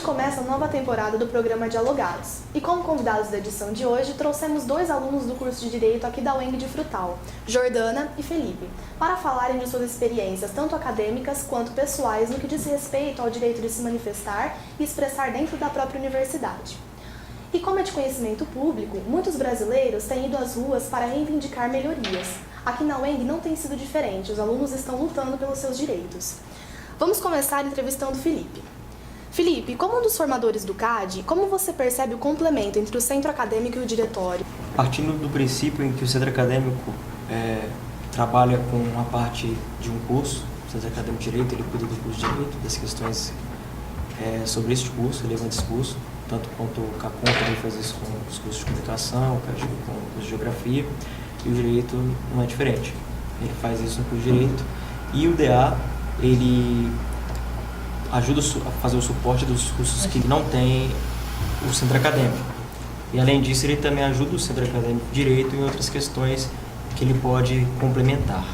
começa a nova temporada do programa Dialogados. E como convidados da edição de hoje, trouxemos 2 alunos do curso de Direito aqui da UENG de Frutal, Jordana e Felipe, para falarem de suas experiências tanto acadêmicas quanto pessoais no que diz respeito ao direito de se manifestar e expressar dentro da própria universidade. E como é de conhecimento público, muitos brasileiros têm ido às ruas para reivindicar melhorias. Aqui na UENG não tem sido diferente, os alunos estão lutando pelos seus direitos. Vamos começar entrevistando Felipe. Felipe, como um dos formadores do CAD, como você percebe o complemento entre o centro acadêmico e o diretório? Partindo do princípio em que o centro acadêmico trabalha com a parte de um curso, o centro acadêmico de Direito, ele cuida do curso de Direito, das questões sobre este curso, ele leva esse curso, tanto quanto o CACOM também faz isso com os cursos de comunicação, o CAD com o curso de geografia, e o Direito não é diferente, ele faz isso no curso de Direito, e o DA, ele ajuda a fazer o suporte dos cursos que não tem o centro acadêmico. E além disso, ele também ajuda o centro acadêmico de Direito em outras questões que ele pode complementar.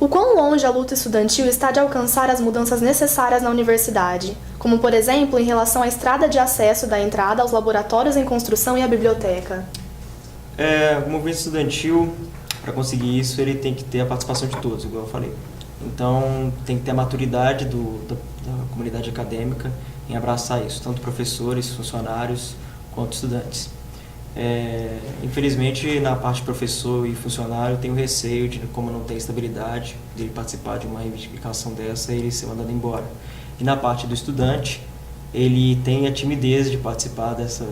O quão longe a luta estudantil está de alcançar as mudanças necessárias na universidade, como por exemplo em relação à estrada de acesso da entrada aos laboratórios em construção e à biblioteca? O movimento estudantil, para conseguir isso, ele tem que ter a participação de todos, igual eu falei. Então, tem que ter a maturidade da comunidade acadêmica em abraçar isso, tanto professores, funcionários, quanto estudantes. Infelizmente, na parte de professor e funcionário, eu tenho receio de, como não tem estabilidade, de ele participar de uma reivindicação dessa e ele ser mandado embora. E na parte do estudante, ele tem a timidez de participar dessa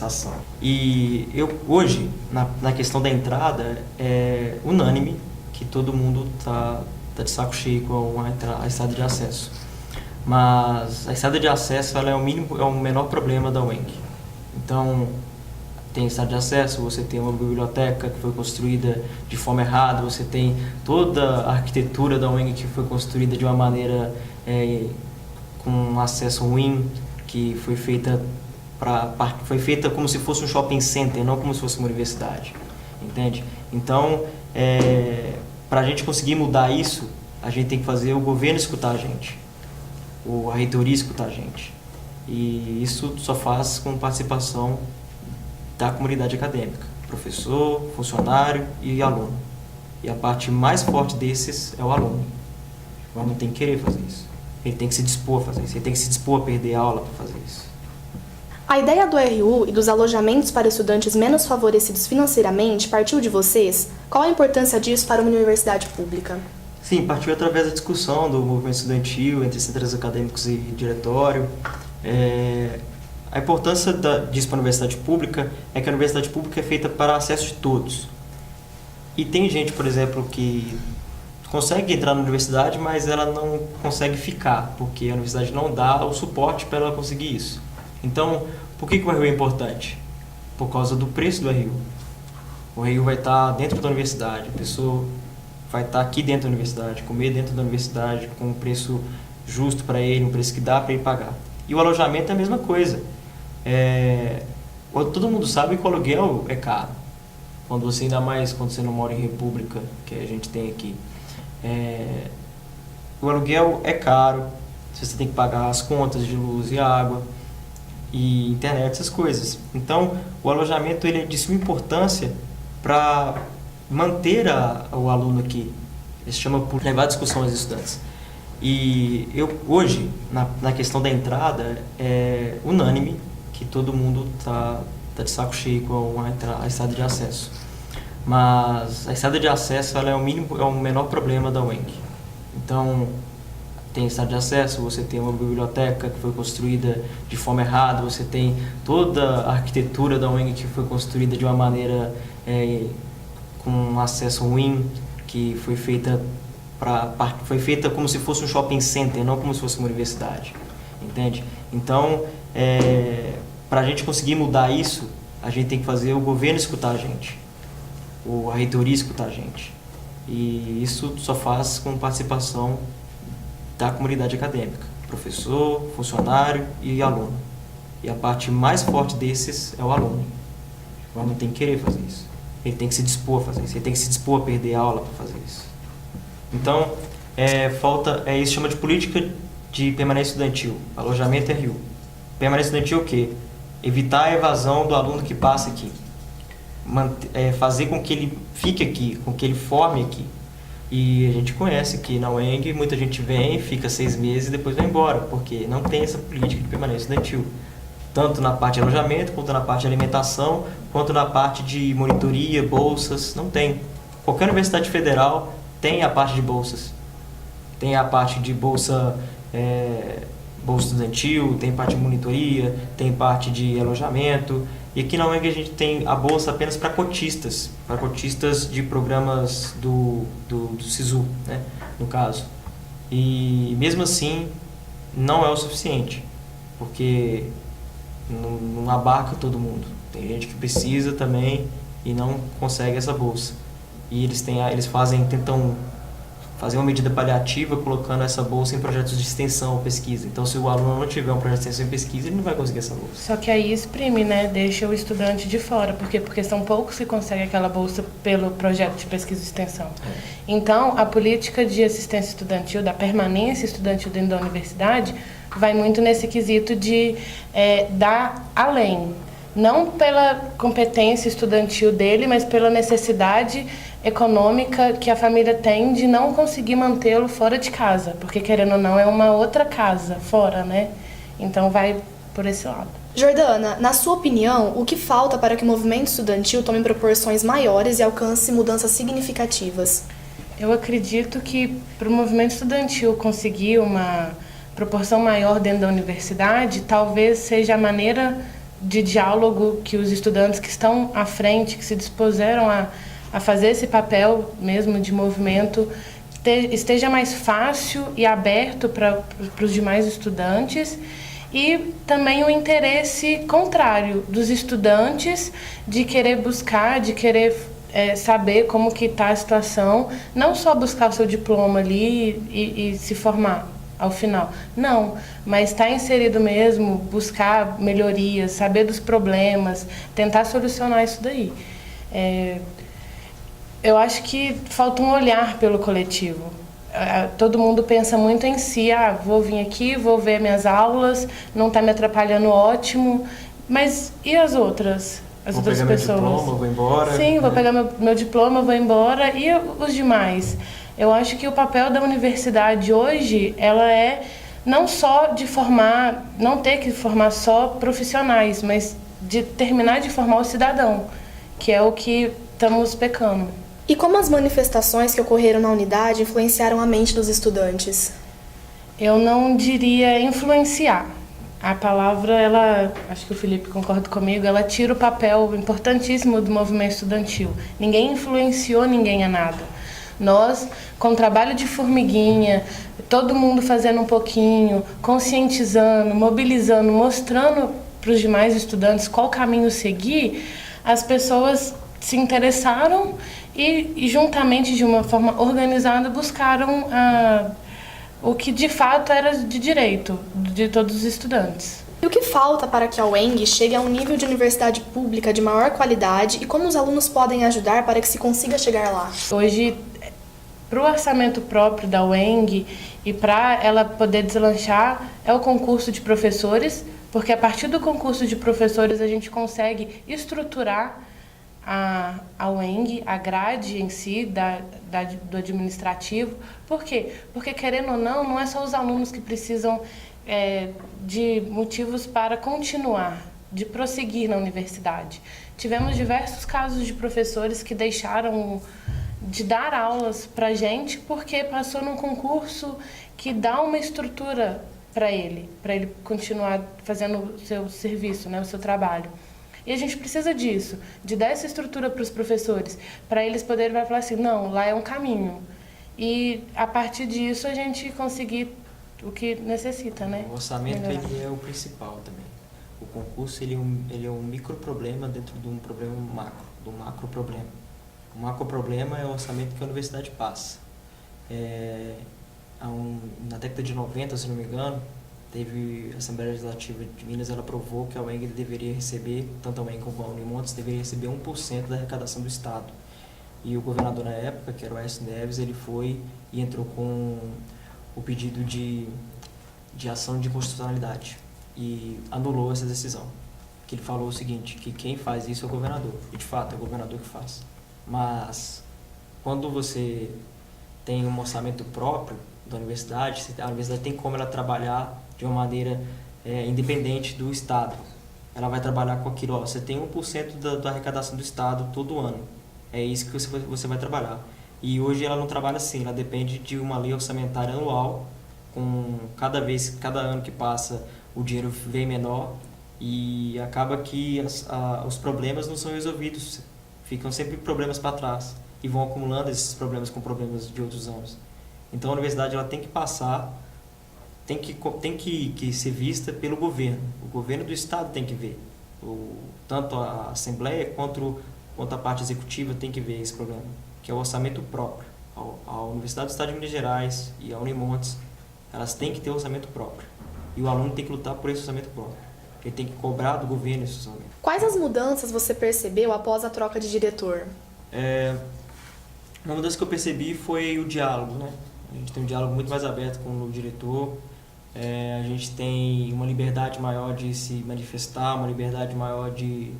ação. E eu, hoje, na questão da entrada, é unânime que todo mundo está de saco cheio com a estrada de acesso. Mas a estrada de acesso ela é o menor problema da UENG. Então, tem estrada de acesso, você tem uma biblioteca que foi construída de forma errada, você tem toda a arquitetura da UENG que foi construída de uma maneira com um acesso ruim, que foi feita como se fosse um shopping center, não como se fosse uma universidade, entende? Então, para a gente conseguir mudar isso, a gente tem que fazer o governo escutar a gente, a reitoria escutar a gente. E isso só faz com participação da comunidade acadêmica, professor, funcionário e aluno. E a parte mais forte desses é o aluno. O aluno tem que querer fazer isso. Ele tem que se dispor a fazer isso. Ele tem que se dispor a perder a aula para fazer isso. A ideia do RU e dos alojamentos para estudantes menos favorecidos financeiramente partiu de vocês? Qual a importância disso para uma universidade pública? Sim, partiu através da discussão do movimento estudantil entre centros acadêmicos e diretório. A importância disso para a universidade pública é que a universidade pública é feita para acesso de todos. E tem gente, por exemplo, que consegue entrar na universidade, mas ela não consegue ficar, porque a universidade não dá o suporte para ela conseguir isso. Então, por que o RU é importante? Por causa do preço do RU. O RU vai estar dentro da universidade, a pessoa vai estar aqui dentro da universidade, comer dentro da universidade, com um preço justo para ele, um preço que dá para ele pagar. E o alojamento é a mesma coisa. Todo mundo sabe que o aluguel é caro. Ainda mais quando você não mora em república, que a gente tem aqui. O aluguel é caro, você tem que pagar as contas de luz e água, e internet, essas coisas. Então, o alojamento ele é de suma importância para manter o aluno aqui. Ele se chama por levar a discussão aos estudantes. E eu, hoje, na questão da entrada, é unânime que todo mundo está de saco cheio com a estrada de acesso. Mas a estrada de acesso ela é o menor problema da UENG. Então, tem estrada de acesso, você tem uma biblioteca que foi construída de forma errada, você tem toda a arquitetura da UENG que foi construída de uma maneira com um acesso ruim, que foi feita como se fosse um shopping center, não como se fosse uma universidade, entende? Então, para a gente conseguir mudar isso, a gente tem que fazer o governo escutar a gente, a reitoria escutar a gente. E isso só faz com participação da comunidade acadêmica, professor, funcionário e aluno. E a parte mais forte desses é o aluno. O aluno tem que querer fazer isso. Ele tem que se dispor a fazer isso. Ele tem que se dispor a perder a aula para fazer isso. Então, isso chama de política de permanência estudantil, alojamento RU. Permanência estudantil é o quê? Evitar a evasão do aluno que passa aqui. Fazer com que ele fique aqui, com que ele forme aqui. E a gente conhece que na UENG muita gente vem, fica 6 meses e depois vai embora, porque não tem essa política de permanência estudantil. Tanto na parte de alojamento, quanto na parte de alimentação, quanto na parte de monitoria, bolsas, não tem. Qualquer universidade federal tem a parte de bolsas. Tem a parte de bolsa estudantil, tem parte de monitoria, tem parte de alojamento. E aqui na UENG a gente tem a bolsa apenas para cotistas de programas do SISU, né, no caso. E mesmo assim não é o suficiente, porque não abarca todo mundo. Tem gente que precisa também e não consegue essa bolsa. E eles tentam fazer uma medida paliativa colocando essa bolsa em projetos de extensão ou pesquisa. Então, se o aluno não tiver um projeto de extensão e pesquisa, ele não vai conseguir essa bolsa. Só que aí exprime, né? Deixa o estudante de fora. Por quê? Porque são poucos que conseguem aquela bolsa pelo projeto de pesquisa e extensão. Então, a política de assistência estudantil, da permanência estudantil dentro da universidade, vai muito nesse quesito de dar além. Não pela competência estudantil dele, mas pela necessidade econômica que a família tem de não conseguir mantê-lo fora de casa, porque querendo ou não é uma outra casa fora, né? Então vai por esse lado. Jordana, na sua opinião, o que falta para que o movimento estudantil tome proporções maiores e alcance mudanças significativas? Eu acredito que para o movimento estudantil conseguir uma proporção maior dentro da universidade, talvez seja a maneira de diálogo que os estudantes que estão à frente, que se dispuseram a fazer esse papel mesmo de movimento, esteja mais fácil e aberto para os demais estudantes, e também o interesse contrário dos estudantes de querer buscar, de querer saber como que está a situação, não só buscar o seu diploma ali e se formar ao final, não, mas estar inserido mesmo, buscar melhorias, saber dos problemas, tentar solucionar isso daí. Eu acho que falta um olhar pelo coletivo. Todo mundo pensa muito em si, vou vir aqui, vou ver minhas aulas, não está me atrapalhando, ótimo, mas e as outras? As outras pessoas? Vou pegar meu diploma, vou embora. Sim, vou pegar meu diploma, vou embora, e os demais? Eu acho que o papel da universidade hoje, ela é não só de formar, não ter que formar só profissionais, mas de terminar de formar o cidadão, que é o que estamos pecando. E como as manifestações que ocorreram na unidade influenciaram a mente dos estudantes? Eu não diria influenciar. A palavra, acho que o Felipe concorda comigo, ela tira o papel importantíssimo do movimento estudantil. Ninguém influenciou ninguém a nada. Nós, com trabalho de formiguinha, todo mundo fazendo um pouquinho, conscientizando, mobilizando, mostrando para os demais estudantes qual caminho seguir, as pessoas se interessaram e juntamente, de uma forma organizada, buscaram o que de fato era de direito de todos os estudantes. E o que falta para que a UENG chegue a um nível de universidade pública de maior qualidade e como os alunos podem ajudar para que se consiga chegar lá? Hoje, para o orçamento próprio da UENG e para ela poder deslanchar, é o concurso de professores, porque a partir do concurso de professores a gente consegue estruturar a UENG, a grade em si, do administrativo. Por quê? Porque, querendo ou não, não é só os alunos que precisam de motivos para continuar, de prosseguir na universidade. Tivemos diversos casos de professores que deixaram de dar aulas para a gente porque passou num concurso que dá uma estrutura para ele continuar fazendo o seu serviço, né, o seu trabalho. E a gente precisa disso, de dar essa estrutura para os professores, para eles poderem falar assim, não, lá é um caminho. E a partir disso a gente conseguir o que necessita, né? O orçamento ele é o principal também. O concurso ele é um micro problema dentro de um problema macro, do macro problema. O macro problema é o orçamento que a universidade passa. Na década de 90, se não me engano, teve a Assembleia Legislativa de Minas, ela aprovou que a UENG deveria receber, tanto a UENG como a Unimontes, deveria receber 1% da arrecadação do Estado. E o governador na época, que era o Aécio Neves, ele foi e entrou com o pedido de ação de inconstitucionalidade. e anulou essa decisão. Que ele falou o seguinte, que quem faz isso é o governador. E de fato, é o governador que faz. Mas quando você tem um orçamento próprio da universidade, a universidade tem como ela trabalhar de uma maneira independente do Estado. Ela vai trabalhar com aquilo, você tem 1% da arrecadação do Estado todo ano. É isso que você vai trabalhar. E hoje ela não trabalha assim, ela depende de uma lei orçamentária anual, com cada ano que passa o dinheiro vem menor e acaba que os problemas não são resolvidos, ficam sempre problemas para trás e vão acumulando esses problemas com problemas de outros anos. Então a universidade ela tem que passar, tem que ser vista pelo governo. O governo do Estado tem que ver. Tanto a Assembleia quanto a parte executiva tem que ver esse problema, que é o orçamento próprio. A Universidade do Estado de Minas Gerais e a Unimontes, elas têm que ter orçamento próprio. E o aluno tem que lutar por esse orçamento próprio. Ele tem que cobrar do governo esse orçamento. Quais as mudanças você percebeu após a troca de diretor? Uma mudança que eu percebi foi o diálogo, né? A gente tem um diálogo muito mais aberto com o diretor. A gente tem uma liberdade maior de se manifestar, uma liberdade maior de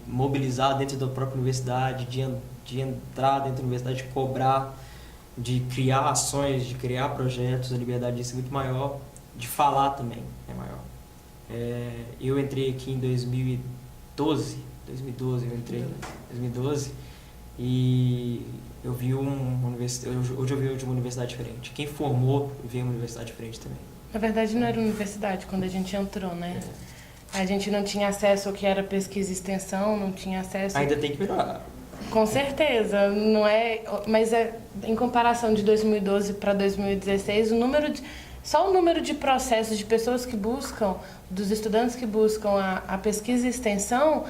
mobilizar dentro da própria universidade, de entrar dentro da universidade, de cobrar, de criar ações, de criar projetos. A liberdade disso é muito maior, de falar também é maior. Eu entrei aqui em 2012 eu entrei em 2012 e eu vi hoje eu vi uma universidade diferente. Quem formou vê uma universidade diferente também. Na verdade não era universidade quando a gente entrou, né? A gente não tinha acesso ao que era pesquisa e extensão, não tinha acesso... Ainda tem que melhorar. Com certeza, não é... Mas em comparação de 2012 para 2016, só o número de processos de pessoas que buscam, dos estudantes que buscam a pesquisa e extensão,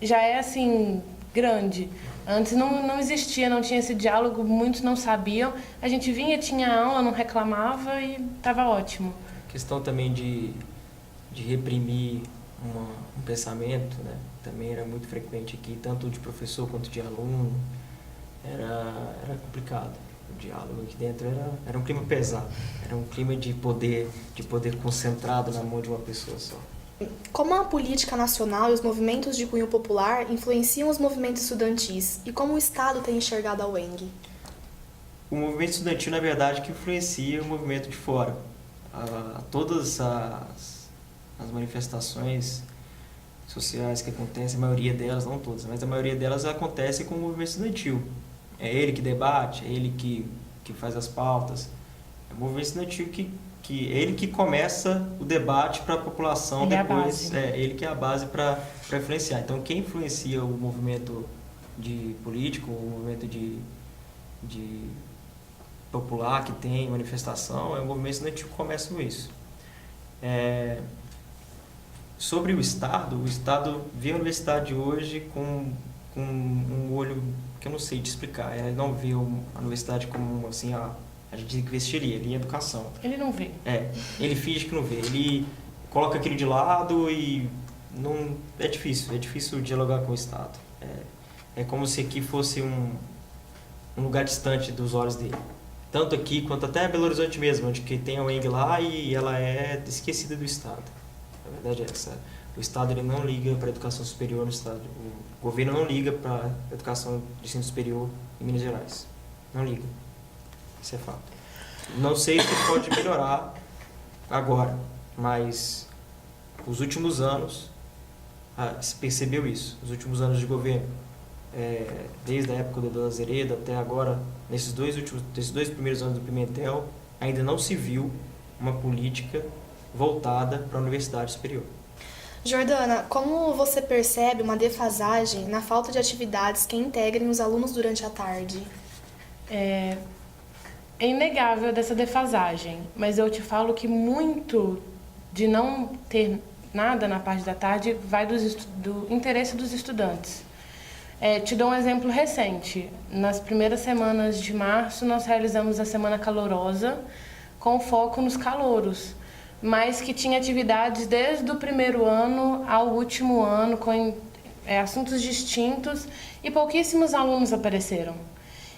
já é assim, grande. Antes não existia, não tinha esse diálogo, muitos não sabiam. A gente vinha, tinha aula, não reclamava e estava ótimo. Questão também de reprimir um pensamento, né? Também era muito frequente aqui, tanto de professor quanto de aluno. Era complicado. O diálogo aqui dentro era um clima pesado, era um clima de poder concentrado na mão de uma pessoa só. Como a política nacional e os movimentos de cunho popular influenciam os movimentos estudantis e como o Estado tem enxergado a UENG? O movimento estudantil, na verdade, que influencia o movimento de fora. Todas as manifestações sociais que acontecem, a maioria delas, não todas, mas a maioria delas acontece com o movimento estudantil. É ele que debate, é ele que faz as pautas. É o movimento estudantil que ele que começa o debate para a população, ele depois ele que é a base para influenciar. Então quem influencia o movimento de político, o movimento de popular que tem manifestação, é o movimento estudantil que começa com isso. Sobre o Estado vê a universidade hoje com um olho que eu não sei te explicar. Ele não vê a universidade como assim, a gente diz que vestiria, ele é educação. Ele não vê. Ele finge que não vê. Ele coloca aquilo de lado e não é difícil dialogar com o Estado. É como se aqui fosse um lugar distante dos olhos dele. Tanto aqui quanto até Belo Horizonte mesmo, onde que tem a UENG lá e ela é esquecida do Estado. A verdade é essa. O Estado ele não liga para a educação superior no Estado. O governo não liga para a educação de ensino superior em Minas Gerais. Não liga. Isso é fato. Não sei se pode melhorar agora, mas os últimos anos se percebeu isso. Os últimos anos de governo, desde a época do Azeredo até agora, nesses dois primeiros anos do Pimentel, ainda não se viu uma política voltada para a universidade superior. Jordana, como você percebe uma defasagem na falta de atividades que integrem os alunos durante a tarde? É inegável dessa defasagem, mas eu te falo que muito de não ter nada na parte da tarde vai do interesse dos estudantes. Te dou um exemplo recente. Nas primeiras semanas de março, nós realizamos a Semana Calorosa com foco nos calouros, mas que tinha atividades desde o primeiro ano ao último ano, com assuntos distintos, e pouquíssimos alunos apareceram.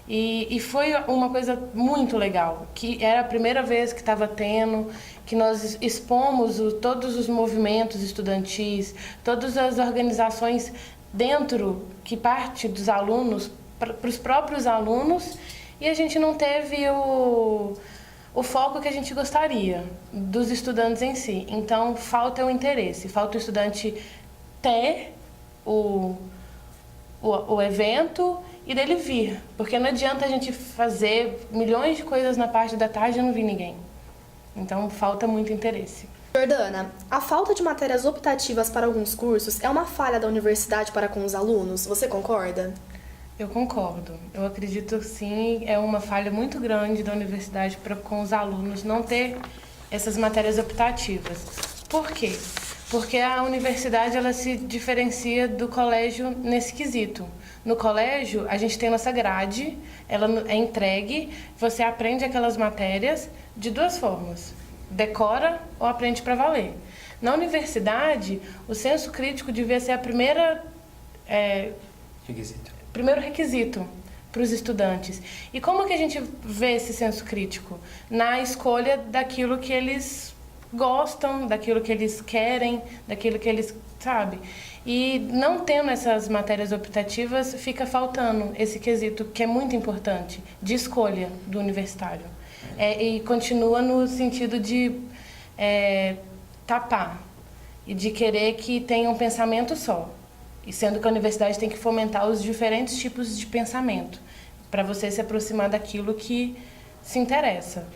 E foi uma coisa muito legal, que era a primeira vez que estava tendo, que nós expomos todos os movimentos estudantis, todas as organizações dentro, que parte dos alunos, para os próprios alunos, e a gente não teve o foco que a gente gostaria dos estudantes em si. Então, falta o interesse, falta o estudante ter o evento e dele vir. Porque não adianta a gente fazer milhões de coisas na parte da tarde e não vir ninguém. Então, falta muito interesse. Jordana, a falta de matérias optativas para alguns cursos é uma falha da universidade para com os alunos? Você concorda? Eu concordo. Eu acredito sim, é uma falha muito grande da universidade para com os alunos não ter essas matérias optativas. Por quê? Porque a universidade ela se diferencia do colégio nesse quesito. No colégio, a gente tem nossa grade, ela é entregue, você aprende aquelas matérias de duas formas: decora ou aprende para valer. Na universidade, o senso crítico devia ser a primeiro requisito para os estudantes. E como que a gente vê esse senso crítico? Na escolha daquilo que eles gostam, daquilo que eles querem, daquilo que eles sabem. E não tendo essas matérias optativas, fica faltando esse quesito que é muito importante, de escolha do universitário. E continua no sentido de tapar e de querer que tenha um pensamento só. E sendo que a universidade tem que fomentar os diferentes tipos de pensamento, para você se aproximar daquilo que se interessa.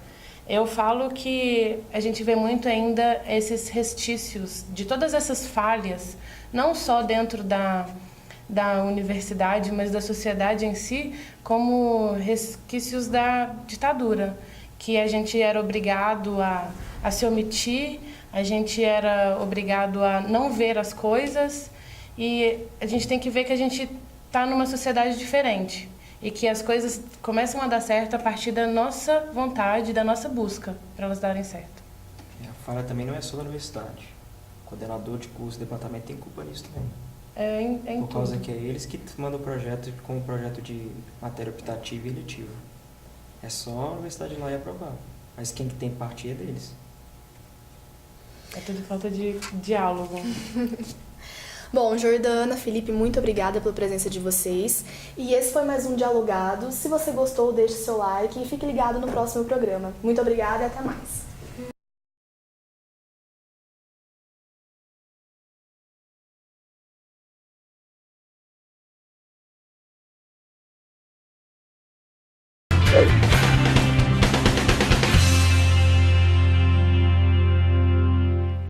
Eu falo que a gente vê muito ainda esses restícios de todas essas falhas, não só dentro da universidade, mas da sociedade em si, como resquícios da ditadura, que a gente era obrigado a se omitir, a gente era obrigado a não ver as coisas, e a gente tem que ver que a gente está numa sociedade diferente e que as coisas começam a dar certo a partir da nossa vontade, da nossa busca para elas darem certo. A falha também não é só da universidade. O coordenador de curso, o departamento tem culpa nisso também. Por causa que é eles que mandam o projeto com o projeto de matéria optativa e eletiva. É só a universidade ir lá e aprovar. Mas quem que tem parte é deles. É tudo falta de diálogo. Bom, Jordana, Felipe, muito obrigada pela presença de vocês. E esse foi mais um Dialogado. Se você gostou, deixe seu like e fique ligado no próximo programa. Muito obrigada e até mais.